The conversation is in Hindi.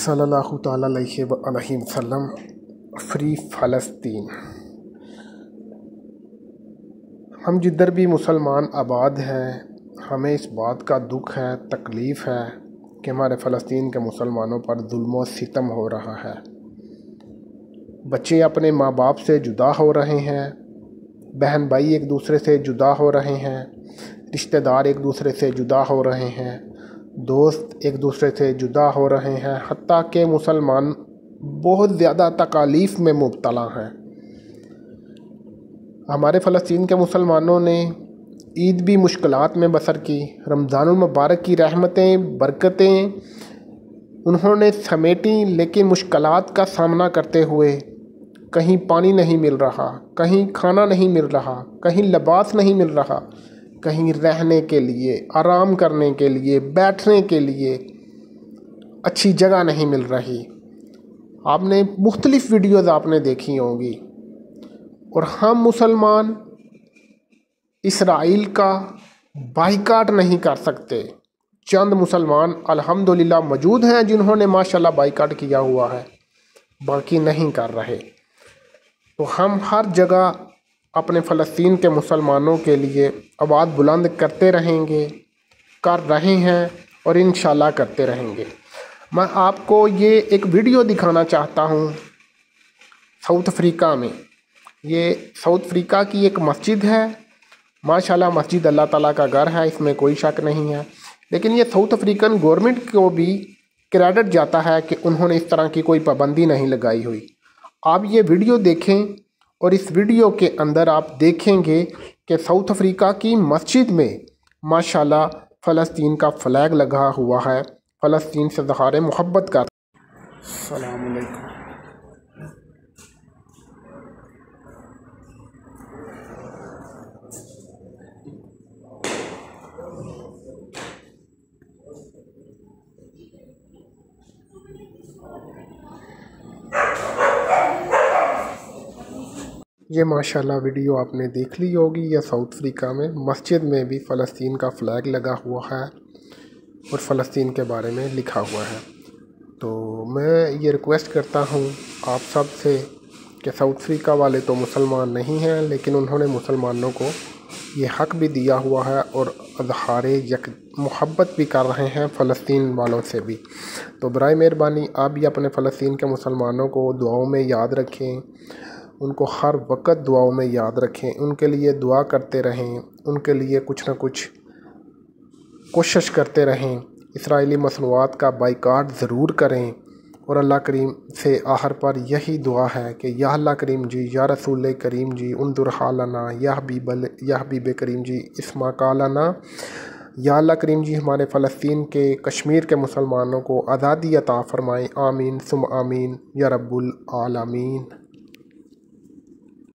सल्लल्लाहु ताला अलैहि वसल्लम। फ्री फ़लस्तीन। हम जिधर भी मुसलमान आबाद हैं, हमें इस बात का दुख है, तकलीफ़ है कि हमारे फ़लस्तीन के मुसलमानों पर जुल्म व सितम हो रहा है। बच्चे अपने माँ बाप से जुदा हो रहे हैं, बहन भाई एक दूसरे से जुदा हो रहे हैं, रिश्तेदार एक दूसरे से जुदा हो रहे हैं, दोस्त एक दूसरे से जुदा हो रहे हैं। हत्ता के मुसलमान बहुत ज़्यादा तकालीफ़ में मुब्तला हैं। हमारे फ़लस्तीन के मुसलमानों ने ईद भी मुश्किलात में बसर की। रमज़ानुल मुबारक की रहमतें बरकतें उन्होंने समेटी, लेकिन मुश्किलात का सामना करते हुए कहीं पानी नहीं मिल रहा, कहीं खाना नहीं मिल रहा, कहीं लिबास नहीं मिल रहा, कहीं रहने के लिए, आराम करने के लिए, बैठने के लिए अच्छी जगह नहीं मिल रही। आपने मुख्तलिफ़ वीडियोज़ आपने देखी होंगी। और हम मुसलमान इसराइल का बाइकाट नहीं कर सकते। चंद मुसलमान अल्हम्दुलिल्लाह मौजूद हैं जिन्होंने माशाल्लाह बाइकाट किया हुआ है, बाकी नहीं कर रहे। तो हम हर जगह अपने फ़लस्तीन के मुसलमानों के लिए आवाज़ बुलंद करते रहेंगे, कर रहे हैं और इंशाल्लाह करते रहेंगे। मैं आपको ये एक वीडियो दिखाना चाहता हूँ। साउथ अफ्रीका में, ये साउथ अफ्रीका की एक मस्जिद है। माशाल्लाह मस्जिद अल्लाह ताला का घर है, इसमें कोई शक नहीं है। लेकिन ये साउथ अफ्रीकन गवर्नमेंट को भी क्रेडिट जाता है कि उन्होंने इस तरह की कोई पाबंदी नहीं लगाई हुई। आप ये वीडियो देखें और इस वीडियो के अंदर आप देखेंगे कि साउथ अफ्रीका की मस्जिद में माशाल्लाह फ़लस्तीन का फ्लैग लगा हुआ है। फ़लस्तीन से ज़हारे मोहब्बत का। अस्सलाम वालेकुम। ये माशाल्लाह वीडियो आपने देख ली होगी। यह साउथ अफ्रीका में मस्जिद में भी फ़लस्तीन का फ़्लैग लगा हुआ है और फ़लस्तीन के बारे में लिखा हुआ है। तो मैं ये रिक्वेस्ट करता हूँ आप सब से कि साउथ अफ्रीका वाले तो मुसलमान नहीं हैं, लेकिन उन्होंने मुसलमानों को ये हक़ भी दिया हुआ है और इज़हारे यक मोहब्बत भी कर रहे हैं फ़लस्तीन वालों से भी। तो बराए मेहरबानी आप भी अपने फ़लस्तीन के मुसलमानों को दुआओं में याद रखें, उनको हर वक्त दुआओं में याद रखें, उनके लिए दुआ करते रहें, उनके लिए कुछ ना कुछ कोशिश करते रहें। इसराइली मसनूआत का बाइकाट ज़रूर करें और अल्लाह करीम से आखिर पर यही दुआ है कि या अल्लाह करीम जी, या रसूल करीम जी, उन्जुर हालना, या हबीब करीम जी, इस्मा कालना। या अल्लाह करीम जी हमारे फ़लस्तीन के कश्मीर के मुसलमानों को आज़ादी अता फ़रमाएँ। आमीन सुम आमीन या रब्बुल आलमीन।